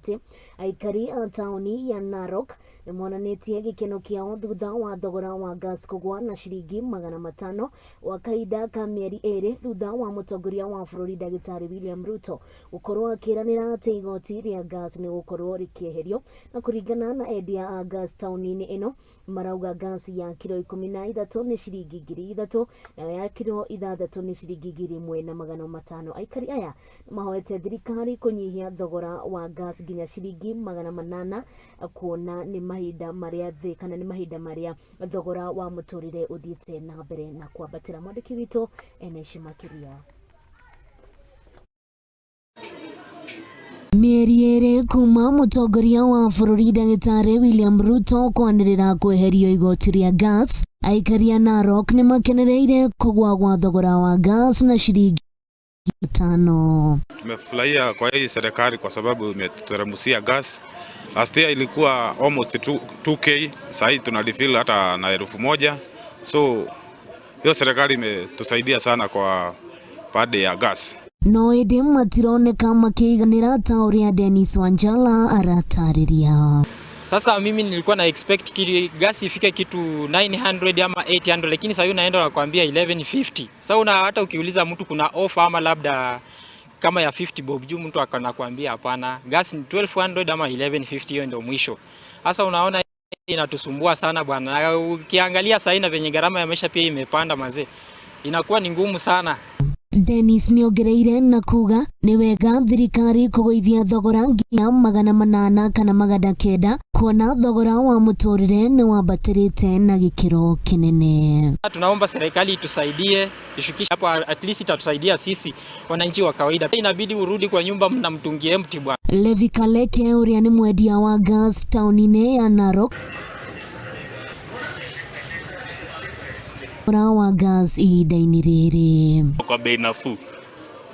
ati aikari a tauni ya Narok nimonanitie gikeno kiao thutha wa Thogora Wa Gas Kugua na shillingi 500 wa kahinda ka mieri eeri thutha wa mutongoria wa bururi dagitari William Ruto gukorwo akiranira ati igoti ria gas ni gukorwo rikieherio na kuringana na endia a gas tauni-ini ino marauga gas ya kilo 13 ni shillingi 3,000 na ya kilo 6 ni shillingi 1,500. Aikari aya mahoete thirikari kunyihia thogora wa gas nginya shillingi 800 kuona ni mahinda maria thi kana ni mahinda maria thogora wa muturire uthiite na mbere na kwambatira. Mwandiki witũ Eneshi Makiria. Mieri eeri kuma mutongoria wa bururi dagitari William Ruto kwanirira kweherio igoti ria gas, aikari a Narok ni makenereire kugwa gwa thogora wa gas na shillingi 5. Tumefurahia kwa hii serikali kwa sababu imetuteremshia gas. Last year ilikuwa almost 2k, sasa hivi tunalifeel hata na 1,000. So hiyo serikali imetusaidia sana kwa pande ya gas. No ende matironeka makiiganira ta uria Dennis Wanjala aratariria. Sasa mimi nilikuwa na expect gas ifike kitu 900 ama 800, lakini sasa unaenda nakwambia 1150. Sasa hata ukiuliza mtu kuna offer ama labda kama ya 50 bob juu mtu akanakwambia hapana, gas ni 1200 ama 1150, hiyo ndio mwisho. Sasa unaona inatusumbua sana bwana. Ukiangalia sasa na venye gharama ya maisha pia imepanda mazee, inakuwa ni ngumu sana. Dennis niongereire na kuga ni wega thirikari kugoithia thogora nginya 800 kana 900 kuona thogora wa muturire ni wambatirite na gikiro kinene. Tunaomba serikali itusaidie, ishukishe hapo, at least itatusaidia sisi wananchi wa kawaida. Inabidi urudi kwa nyumba na mtungi empty bwana. Levi Kaleke uria ni mwendia wa gas tauni ya Narok wa gas ihinda-inĩ rĩrĩ kwa bei nafuu.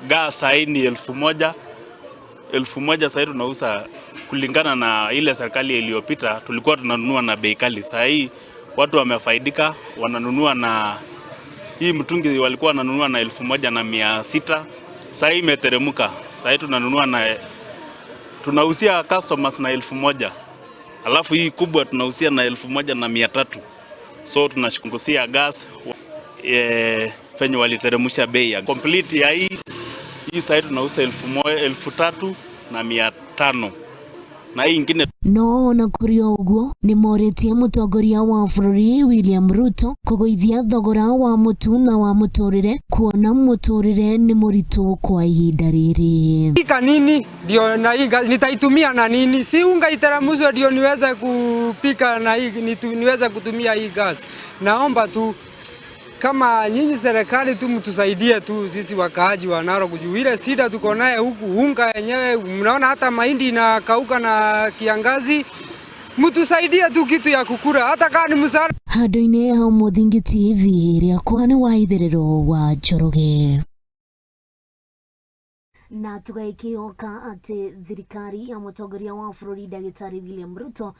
Gas hii ni 1,000. 1,000 sasa tunauza kulingana na ile serikali iliyopita tulikuwa tunanunua na bei kali. Sasa hii watu wamefaidika, wananunua na hii mtungi walikuwa wananunua na 1,600. Sasa hii imeteremka. Sasa hii tunauzia customers na 1,000. Alafu hii kubwa tunauzia na 1,300. So tunashukuru gas fenye waliteremsha bei ya complete ya hii side tunauza 1,300 na hii nyingine. No na kurio uguo ni moretie mutongoria wa bururi William Ruto kugoithia thogora wa mutu na wa muturire kuona muturire ni muritu kwa ihinda riri. Nini ndio na hii gas nitaitumia na nini? Si unga iteremshwe ndio niweze kupika na hii niweze kutumia hii gas. Naomba tu kama nyinyi serikali tu mtusaidie tu sisi wakaaji wa Narok juu ile shida tuko naye huku, unga yenyewe mnaona hata mahindi inakauka na kiangazi. Mtusaidie tu kitu ya kukura hata kama ni msara. Handu-inĩ ha Muthingi TV rĩakwa nĩ Waithĩrĩro wa Njoroge. Na tugaikioka ati thirikari ya mutongoria wa bururi dagitari William Ruto